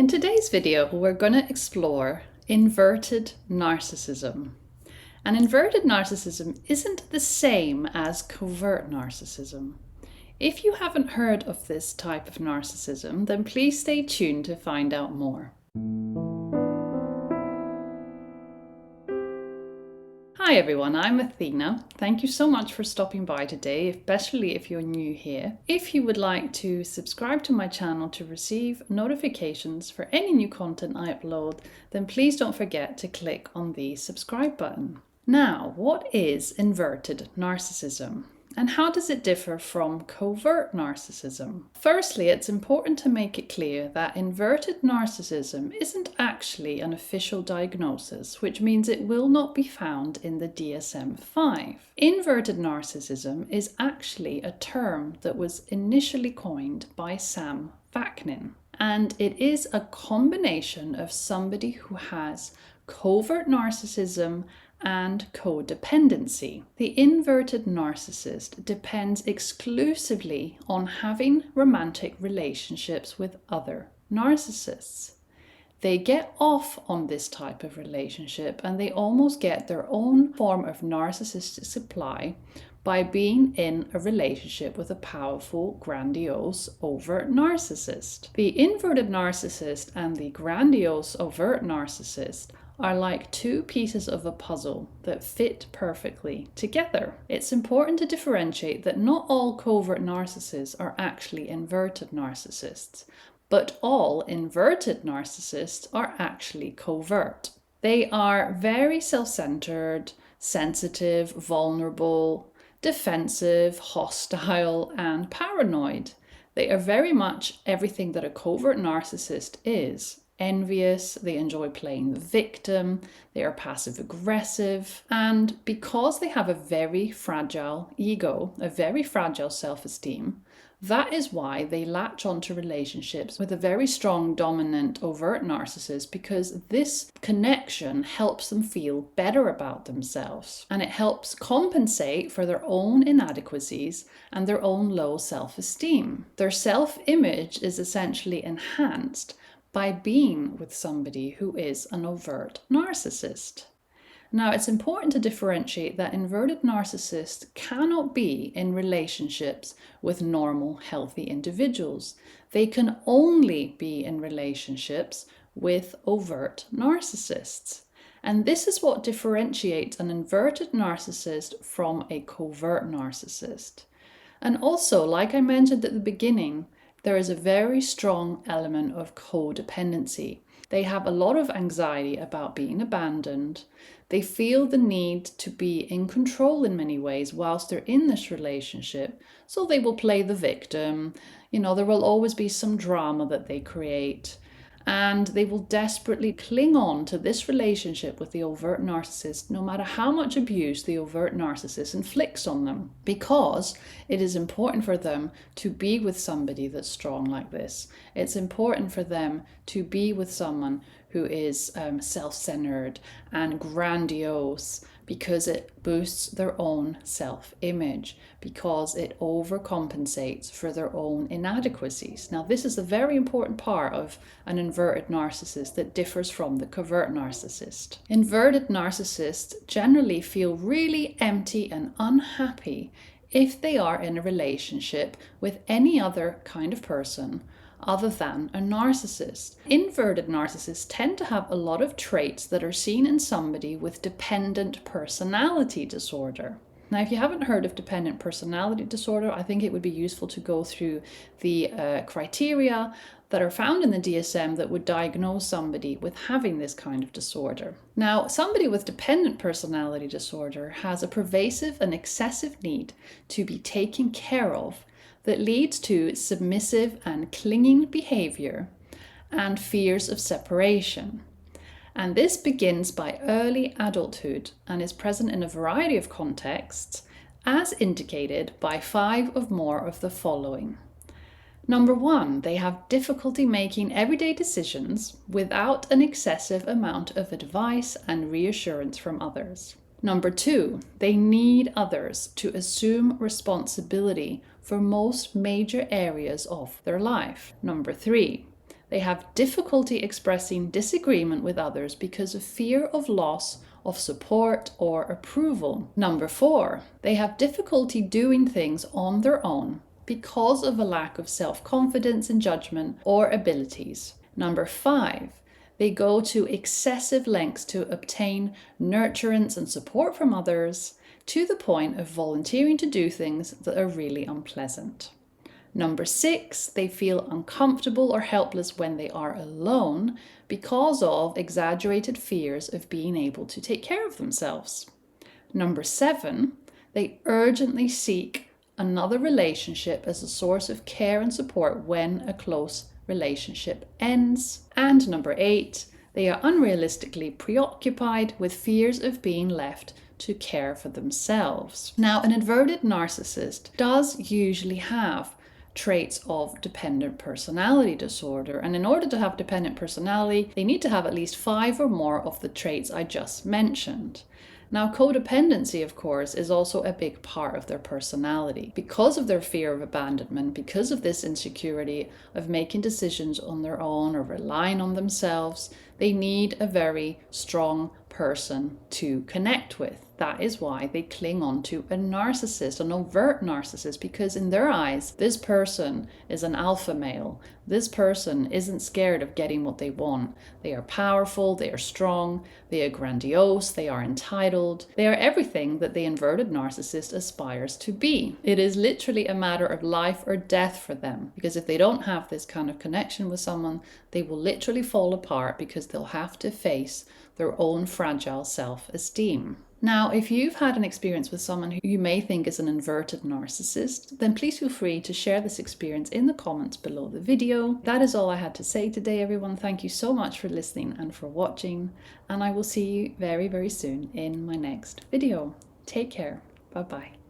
In today's video, we're going to explore inverted narcissism. And inverted narcissism isn't the same as covert narcissism. If you haven't heard of this type of narcissism, then please stay tuned to find out more. Hi everyone, I'm Athena. Thank you so much for stopping by today, especially if you're new here. If you would like to subscribe to my channel to receive notifications for any new content I upload, then please don't forget to click on the subscribe button. Now, what is inverted narcissism? And how does it differ from covert narcissism? Firstly, it's important to make it clear that inverted narcissism isn't actually an official diagnosis, which means it will not be found in the DSM-5. Inverted narcissism is actually a term that was initially coined by Sam Vaknin, and it is a combination of somebody who has covert narcissism and codependency. The inverted narcissist depends exclusively on having romantic relationships with other narcissists. They get off on this type of relationship and they almost get their own form of narcissistic supply by being in a relationship with a powerful, grandiose, overt narcissist. The inverted narcissist and the grandiose, overt narcissist are like two pieces of a puzzle that fit perfectly together. It's important to differentiate that not all covert narcissists are actually inverted narcissists, but all inverted narcissists are actually covert. They are very self-centered, sensitive, vulnerable, defensive, hostile, and paranoid. They are very much everything that a covert narcissist is. Envious, they enjoy playing the victim, they are passive aggressive, and because they have a very fragile ego, a very fragile self-esteem, that is why they latch onto relationships with a very strong, dominant, overt narcissist, because this connection helps them feel better about themselves and it helps compensate for their own inadequacies and their own low self-esteem. Their self-image is essentially enhanced by being with somebody who is an overt narcissist. Now, it's important to differentiate that inverted narcissists cannot be in relationships with normal, healthy individuals. They can only be in relationships with overt narcissists. And this is what differentiates an inverted narcissist from a covert narcissist. And also, like I mentioned at the beginning, there is a very strong element of codependency. They have a lot of anxiety about being abandoned. They feel the need to be in control in many ways whilst they're in this relationship. So they will play the victim. There will always be some drama that they create. And they will desperately cling on to this relationship with the overt narcissist, no matter how much abuse the overt narcissist inflicts on them, because it is important for them to be with somebody that's strong like this. It's important for them to be with someone who is self-centered and grandiose, because it boosts their own self-image, because it overcompensates for their own inadequacies. Now, this is a very important part of an inverted narcissist that differs from the covert narcissist. Inverted narcissists generally feel really empty and unhappy if they are in a relationship with any other kind of person other than a narcissist. Inverted narcissists tend to have a lot of traits that are seen in somebody with dependent personality disorder. Now, if you haven't heard of dependent personality disorder, I think it would be useful to go through the criteria that are found in the DSM that would diagnose somebody with having this kind of disorder. Now, somebody with dependent personality disorder has a pervasive and excessive need to be taken care of that leads to submissive and clinging behavior and fears of separation. And this begins by early adulthood and is present in a variety of contexts, as indicated by 5 or more of the following. Number 1, they have difficulty making everyday decisions without an excessive amount of advice and reassurance from others. Number 2, they need others to assume responsibility for most major areas of their life. Number 3, They have difficulty expressing disagreement with others because of fear of loss of support or approval. Number 4, they have difficulty doing things on their own because of a lack of self-confidence and judgment or abilities. Number 5, they go to excessive lengths to obtain nurturance and support from others, to the point of volunteering to do things that are really unpleasant. Number 6, they feel uncomfortable or helpless when they are alone because of exaggerated fears of being able to take care of themselves. Number 7, they urgently seek another relationship as a source of care and support when a close relationship ends. And number 8, they are unrealistically preoccupied with fears of being left to care for themselves. Now, an inverted narcissist does usually have traits of dependent personality disorder, and in order to have dependent personality, they need to have at least 5 or more of the traits I just mentioned. Now, codependency, of course, is also a big part of their personality. Because of their fear of abandonment, because of this insecurity of making decisions on their own or relying on themselves, they need a very strong person to connect with. That is why they cling on to a narcissist, an overt narcissist, because in their eyes, this person is an alpha male. This person isn't scared of getting what they want. They are powerful, they are strong, they are grandiose, they are entitled. They are everything that the inverted narcissist aspires to be. It is literally a matter of life or death for them, because if they don't have this kind of connection with someone, they will literally fall apart because they'll have to face their own fragile self-esteem. Now, if you've had an experience with someone who you may think is an inverted narcissist, then please feel free to share this experience in the comments below the video. That is all I had to say today, everyone. Thank you so much for listening and for watching, and I will see you very, very soon in my next video. Take care. Bye-bye.